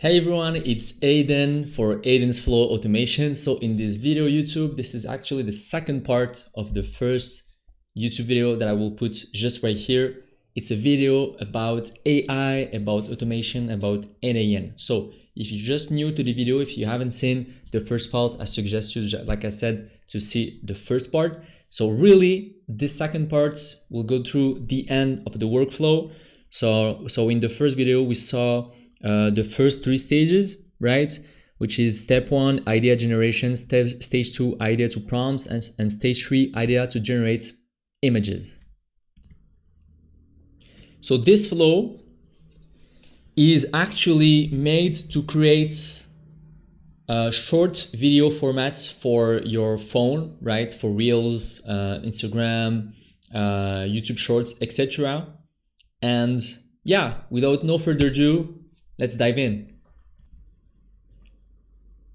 Hey everyone, it's Aiden for Aiden's Flow Automation. So in this video YouTube, this is actually the second part of the first YouTube video that I will put just right here. It's a video about AI, about automation, about n8n. So if you're just new to the video, if you haven't seen the first part, I suggest you, like I said, to see the first part. So really, this second part will go through the end of the workflow. So in the first video, we saw the first three stages, right? Which is step one, idea generation, stage two, idea to prompts, and stage three, idea to generate images. So this flow is actually made to create short video formats for your phone, right? For Reels, Instagram, YouTube Shorts, etc. And yeah, without no further ado, let's dive in.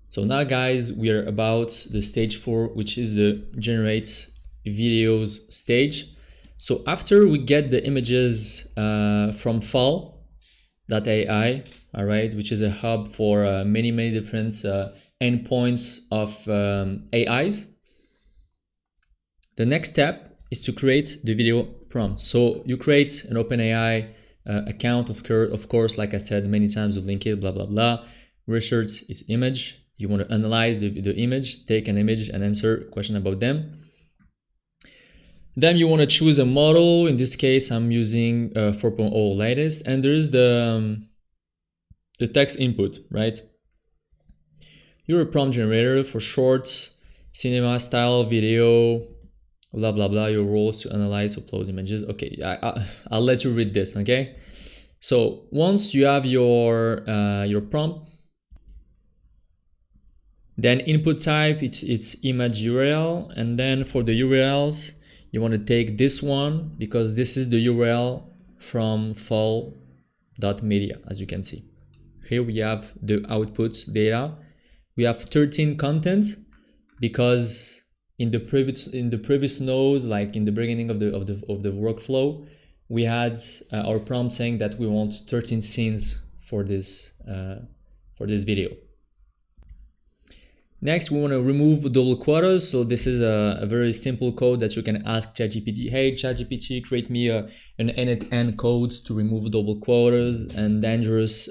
So now guys, we are about the stage 4, which is the generate videos stage. So after we get the images from fall.ai, all right, which is a hub for many different endpoints of AIs, the next step is to create the video prompt. So you create an OpenAI account, of course, like I said many times, we'll link it, blah, blah, blah. Research its image. You want to analyze the image, take an image and answer a question about them. Then you want to choose a model. In this case, I'm using 4.0 latest, and there's the text input, right? You're a prompt generator for shorts, cinema style video, blah blah blah. Your roles to analyze, upload images. Okay, I'll let you read this. Okay, so once you have your prompt, then input type it's image URL, and then for the URLs you want to take this one because this is the URL from fall.media. As you can see here, we have the output data. We have 13 content because in the previous nodes, like in the beginning of the workflow, we had our prompt saying that we want 13 scenes for this video. Next, we want to remove double quotas. So this is a very simple code that you can ask ChatGPT. Hey ChatGPT, create me an n8n code to remove double quotas and dangerous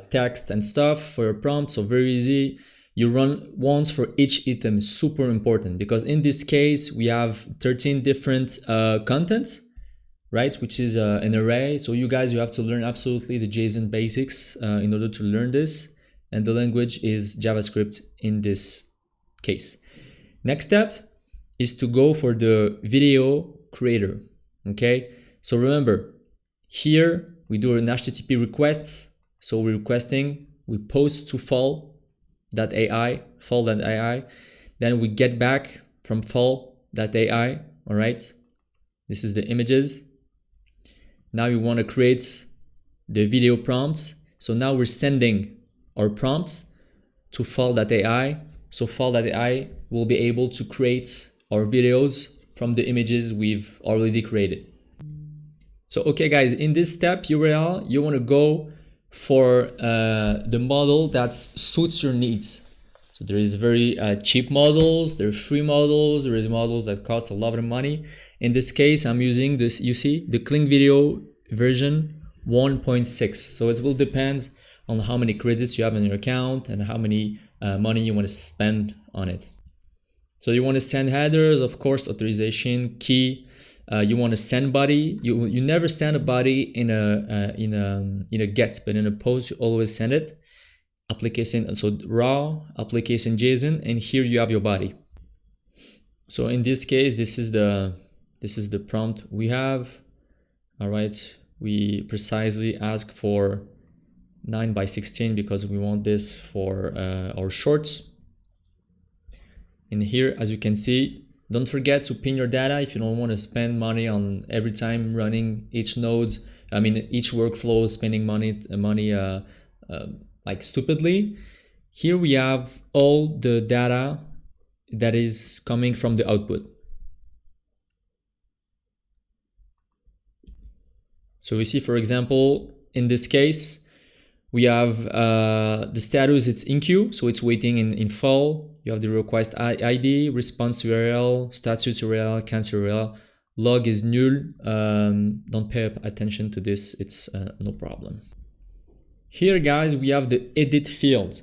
text and stuff for your prompt. So very easy. You run once for each item, super important, because in this case we have 13 different content, right, which is an array. So you guys, you have to learn absolutely the JSON basics in order to learn this, and the language is JavaScript in this case. Next step is to go for the video creator. Okay, so remember, here we do an HTTP requests. So we're requesting, we post to fall.ai, then we get back from fall.ai. all right, this is the images. Now we want to create the video prompts. So now we're sending our prompts to fall.ai. So fall.ai will be able to create our videos from the images we've already created. So okay guys, in this step URL, you want to go for the model that suits your needs. So there is very cheap models, there are free models, there is models that cost a lot of money. In this case, I'm using this, you see, the Clean Video version 1.6. So it will depend on how many credits you have in your account and how many money you want to spend on it. So you want to send headers, of course, authorization key. You want to send body. You never send a body in a get, but in a post you always send it. Application, so raw application JSON, and here you have your body. So in this case, this is the prompt we have. All right, we precisely ask for 9:16 because we want this for our shorts. And here, as you can see, don't forget to pin your data if you don't want to spend money on every time running each node. I mean, each workflow spending money like stupidly. Here we have all the data that is coming from the output. So we see, for example, in this case, We have the status, it's in queue, so it's waiting in fall. You have the request ID, response URL, status URL, cancel URL. Log is null. Don't pay attention to this, it's no problem. Here, guys, we have the edit field.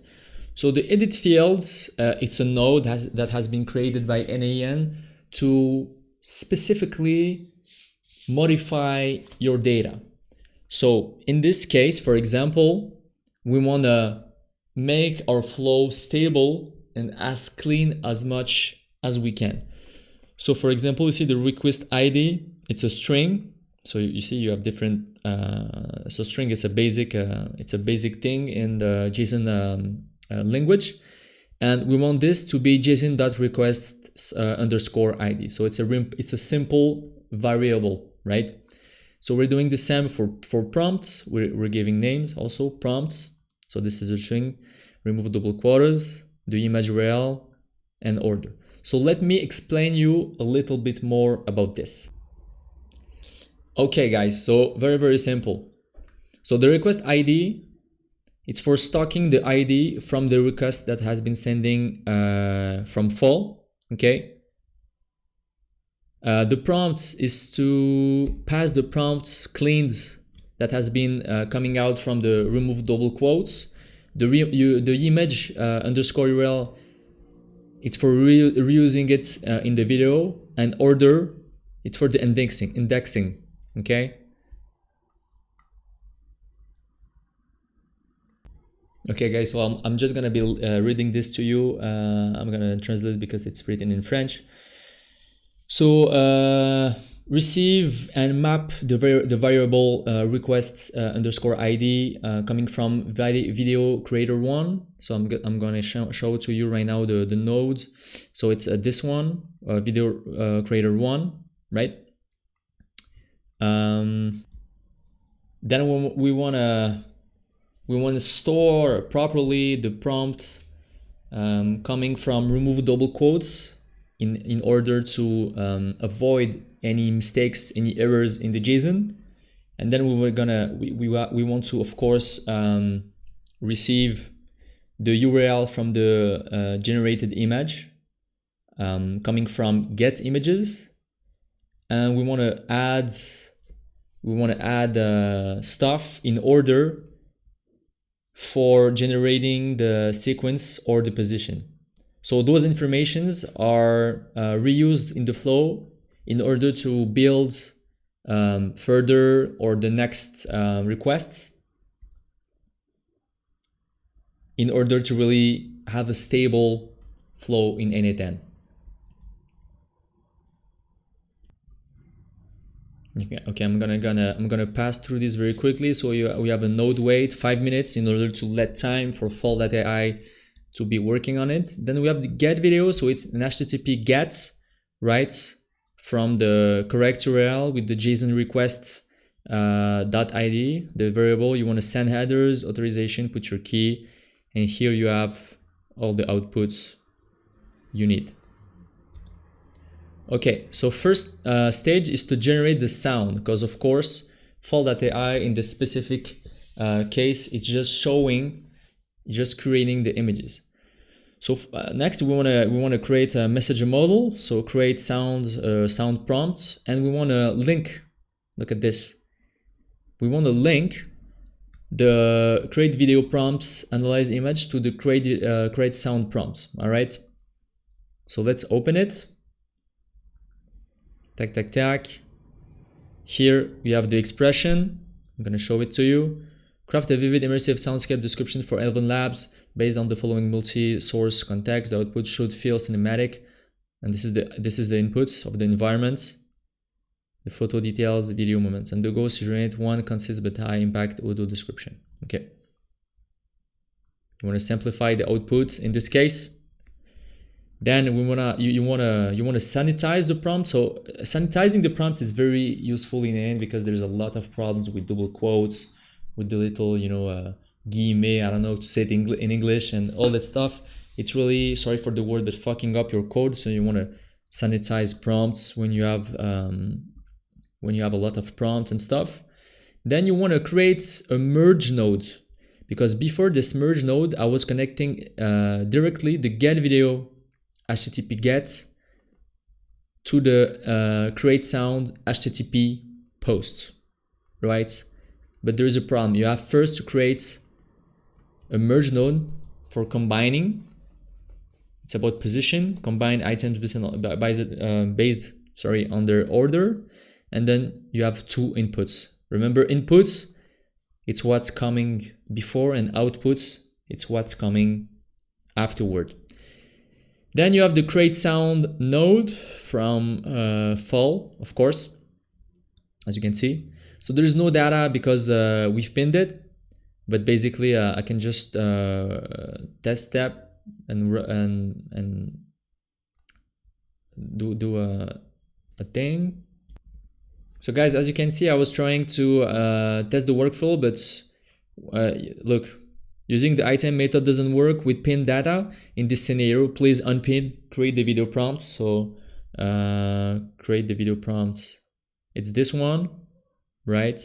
So the edit fields, it's a node that has been created by n8n to specifically modify your data. So in this case, for example, we want to make our flow stable and as clean as much as we can. So for example, you see the request ID, it's a string. So you see you have different, so string is a basic, it's a basic thing in the JSON language. And we want this to be JSON.requests underscore ID. So it's a simple variable, right? So we're doing the same for prompts. We're giving names also, prompts. So this is a string, remove double quotas, the image URL, and order. So let me explain you a little bit more about this. Okay, guys, so very simple. So the request ID, it's for stocking the ID from the request that has been sending from fall, okay? The prompt is to pass the prompt cleaned that has been coming out from the remove double quotes. The image underscore URL, it's for reusing it in the video, and order, it's for the indexing, okay? Okay, guys, so I'm just gonna be reading this to you. I'm gonna translate because it's written in French. So receive and map the variable requests underscore ID coming from video creator 1. So I'm gonna show to you right now the node. So it's this one, video creator 1, right? Then we wanna store properly the prompt coming from remove double quotes in order to avoid any mistakes, any errors in the JSON. And then we want to, of course, receive the URL from the generated image coming from get images, and we want to add stuff in order for generating the sequence or the position. So those informations are reused in the flow in order to build further or the next requests, in order to really have a stable flow in n8n. Okay, I'm gonna pass through this very quickly. So we have a node wait 5 minutes in order to let time for fall.ai to be working on it. Then we have the get video, so it's an HTTP get, right, from the correct URL with the JSON request .id, the variable. You want to send headers, authorization, put your key, and here you have all the outputs you need. Okay, so first stage is to generate the sound, because of course fall.ai in this specific case, it's just creating the images. So next we want to create a message model. So create sound prompt, and we want to link. Look at this. We want to link the create video prompts, analyze image to the create sound prompts. All right. So let's open it. Tac. Here we have the expression. I'm gonna show it to you. Craft a vivid immersive soundscape description for Elven Labs based on the following multi-source context. The output should feel cinematic, and this is the inputs of the environment, the photo details, the video moments, and the goal is to generate one concise but high impact audio description. Okay. You want to simplify the output in this case. Then you wanna sanitize the prompt. So sanitizing the prompt is very useful in the end, because there's a lot of problems with double quotes, with the little guillemets, I don't know to say it in English, and all that stuff. It's really, sorry for the word, but fucking up your code. So you want to sanitize prompts when you have a lot of prompts and stuff. Then you want to create a merge node, because before this merge node, I was connecting directly the get video HTTP get to the create sound HTTP post, right? But there is a problem. You have first to create a merge node for combining. It's about position, combine items based on their order, and then you have two inputs. Remember, inputs, it's what's coming before, and outputs, it's what's coming afterward. Then you have the create sound node from fall, of course, as you can see. So there's no data because we've pinned it, but basically I can just test step and do a thing. So guys, as you can see, I was trying to test the workflow, but look, using the item method doesn't work with pinned data. In this scenario, please unpin, create the video prompts. So create the video prompts. It's this one, right?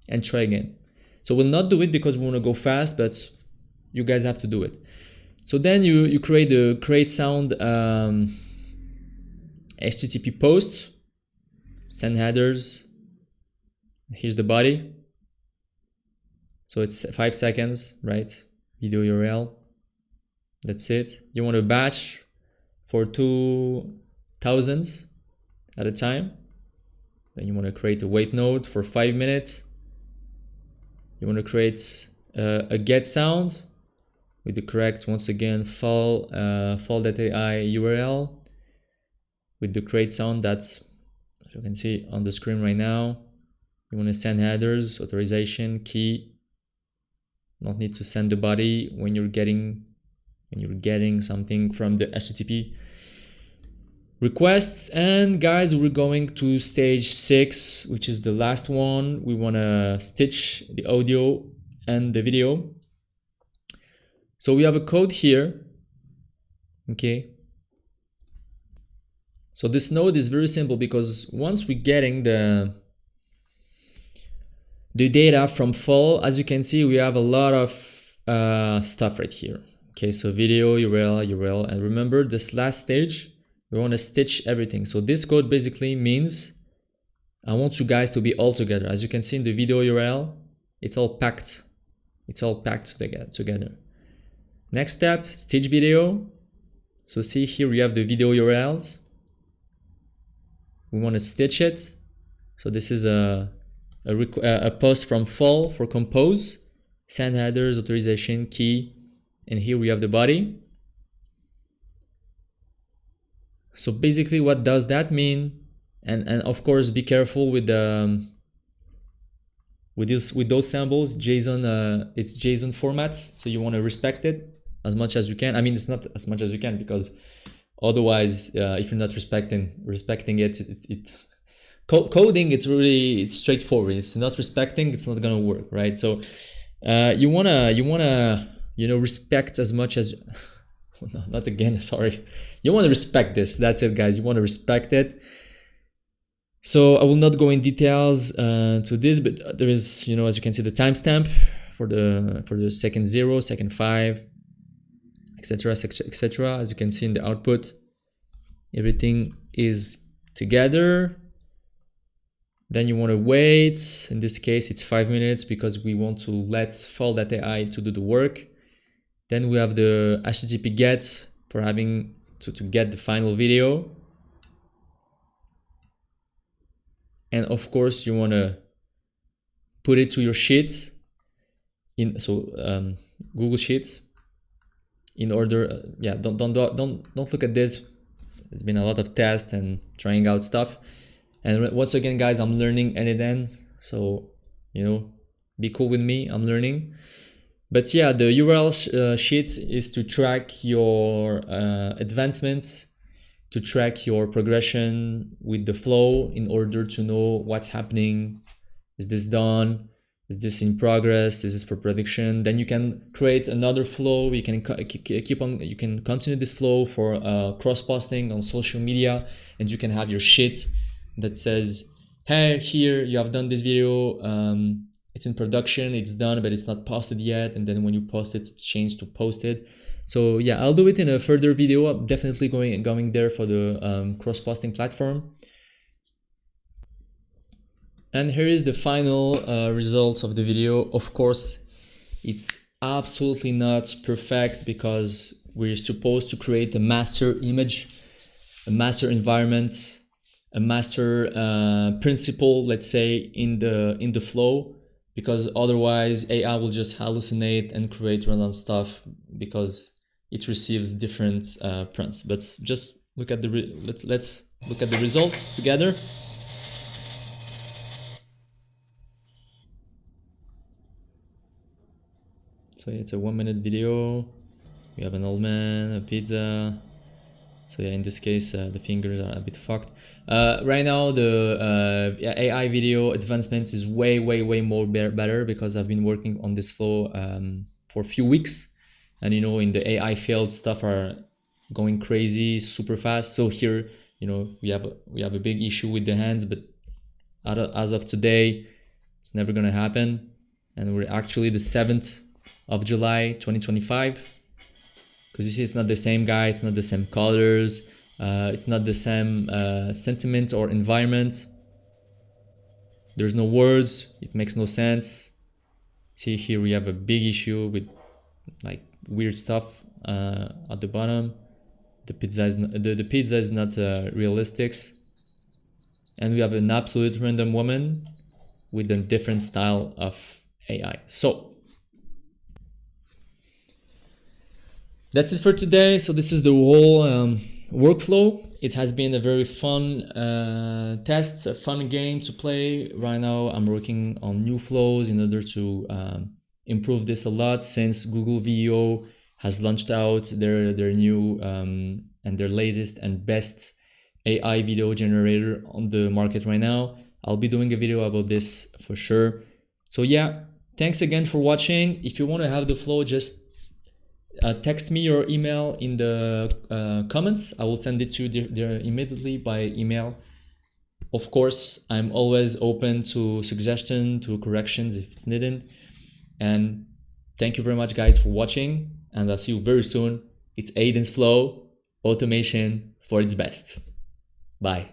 And try again. So we'll not do it because we want to go fast, but you guys have to do it. So then you create the create sound HTTP post, send headers. Here's the body. So it's 5 seconds, right? Video URL. That's it. You want to batch for 2,000 at a time. Then you want to create a wait node for 5 minutes. You want to create a get sound with the correct, once again, fall.ai URL with the create sound that's, as you can see on the screen right now. You want to send headers, authorization, key. Not need to send the body when you're getting something from the HTTP requests. And guys, we're going to stage 6, which is the last one. We want to stitch the audio and the video. So we have a code here, okay? So this node is very simple because once we're getting the data from fall, as you can see, we have a lot of stuff right here. Okay, so video, URL, and remember this last stage, we want to stitch everything. So this code basically means I want you guys to be all together. As you can see in the video URL, it's all packed. It's all packed together. Next step, stitch video. So see here we have the video URLs. We want to stitch it. So this is a post from fall for compose, send headers, authorization, key, and here we have the body. So basically what does that mean? And of course be careful with the with those samples. JSON, it's JSON formats, so you want to respect it as much as you can. I mean, it's not as much as you can because otherwise if you're not respecting it coding, it's straightforward. It's not respecting, it's not gonna work, right? So you wanna respect as much as no, not again, sorry. You want to respect this. That's it, guys. You want to respect it. So I will not go in details to this, but there is, as you can see, the timestamp for the second 0, second 5, etc., etc. As you can see in the output, everything is together. Then you want to wait. In this case, it's 5 minutes because we want to let fall.ai to do the work. Then we have the HTTP get for having to get the final video. And of course, you want to put it to your sheet Google Sheets in order. Don't look at this. It's been a lot of tests and trying out stuff. And once again, guys, I'm learning n8n, so be cool with me. I'm learning. But yeah, the URL sheet is to track your advancements, to track your progression with the flow in order to know what's happening. Is this done? Is this in progress? Is this for production? Then you can create another flow. You can you can continue this flow for cross-posting on social media, and you can have your sheet that says, hey, here you have done this video. it's in production, it's done, but it's not posted yet. And then when you post it, it's changed to posted. So yeah, I'll do it in a further video. I'm definitely going there for the cross-posting platform. And here is the final result of the video. Of course, it's absolutely not perfect because we're supposed to create a master image, a master environment, a master principle, let's say, in the flow, because otherwise AI will just hallucinate and create random stuff because it receives different prompts. But just look at the let's look at the results together. So it's a 1-minute video. We have an old man, a pizza. So yeah, in this case, the fingers are a bit fucked. Right now, the AI video advancements is way more better because I've been working on this flow for a few weeks. And you know, in the AI field, stuff are going crazy, super fast. So here, you know, we have a big issue with the hands, but as of today, it's never gonna happen. And we're actually the 7th of July, 2025. Because you see, it's not the same guy, it's not the same colors, it's not the same sentiment or environment. There's no words, it makes no sense. See, here we have a big issue with like weird stuff at the bottom. The pizza is not realistic. And we have an absolute random woman with a different style of AI. So that's it for today. So this is the whole workflow. It has been a very fun test, a fun game to play. Right now I'm working on new flows in order to improve this a lot, since Google VO has launched out their new and their latest and best AI video generator on the market right now. I'll be doing a video about this for sure. So yeah, thanks again for watching. If you want to have the flow, just text me your email in the comments. I will send it to you there immediately by email. Of course, I'm always open to suggestions, to corrections if it's needed. And thank you very much, guys, for watching. And I'll see you very soon. It's n8n's Flow, automation for its best. Bye.